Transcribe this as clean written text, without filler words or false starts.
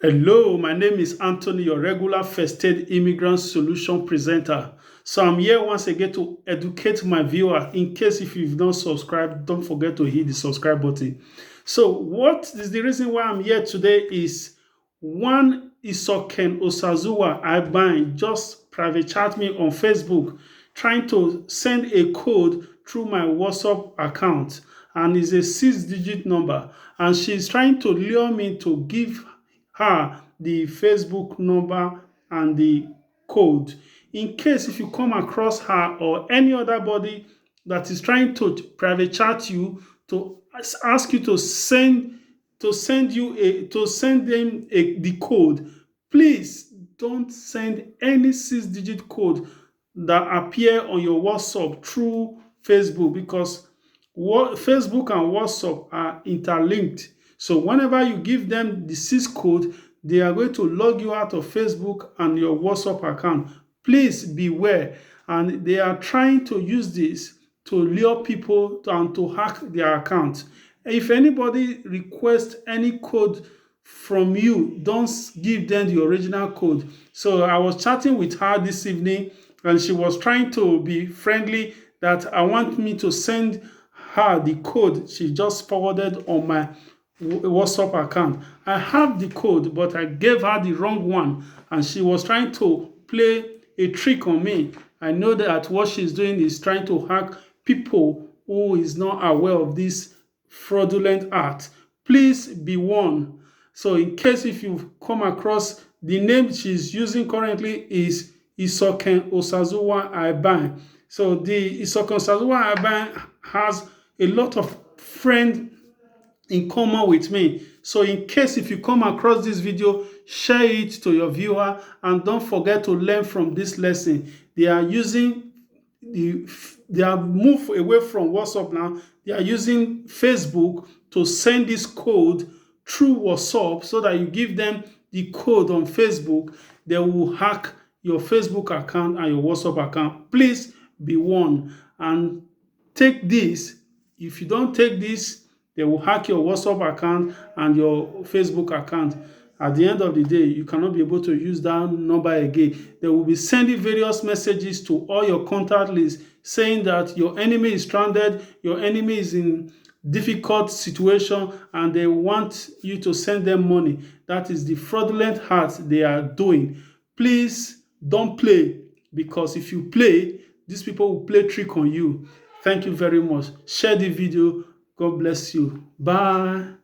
Hello, my name is Anthony, your regular first aid immigrant solution presenter. So I'm here once again to educate my viewer. In case if you've not subscribed, don't forget to hit the subscribe button. So what is the reason why I'm here today is one Isoken Osazuwa I bind just private chat me on Facebook trying to send a code through my WhatsApp account, and it's a 6-digit number, and she's trying to lure me to give her the Facebook number and the code. In case if you come across her or any other body that is trying to private chat you to ask you to send them the code, please don't send any 6-digit code that appear on your WhatsApp through Facebook, because Facebook and WhatsApp are interlinked. So whenever you give them the sys code, they are going to log you out of Facebook and your WhatsApp account. Please beware. And they are trying to use this to lure people and to hack their account. If anybody requests any code from you, don't give them the original code. So I was chatting with her this evening, and she was trying to be friendly that I want me to send her the code she just forwarded on my WhatsApp account. I have the code, but I gave her the wrong one, and she was trying to play a trick on me. I know that what she's doing is trying to hack people who is not aware of this fraudulent act. Please be warned. So in case if you come across the name she's using currently is Isoken Osazuwa Aiban. So the Isoken Osazuwa Aiban has a lot of friends in common with me. So in case if you come across this video, share it to your viewer, and don't forget to learn from this lesson. They are using they have moved away from WhatsApp now. They are using Facebook to send this code through WhatsApp, so that you give them the code on Facebook, they will hack your Facebook account and your WhatsApp account. Please be warned and take this. If you don't take this, they will hack your WhatsApp account and your Facebook account. At the end of the day, you cannot be able to use that number again. They will be sending various messages to all your contact lists saying that your enemy is stranded, your enemy is in difficult situation, and they want you to send them money. That is the fraudulent act they are doing. Please don't play, because if you play, these people will play trick on you. Thank you very much. Share the video. God bless you. Bye.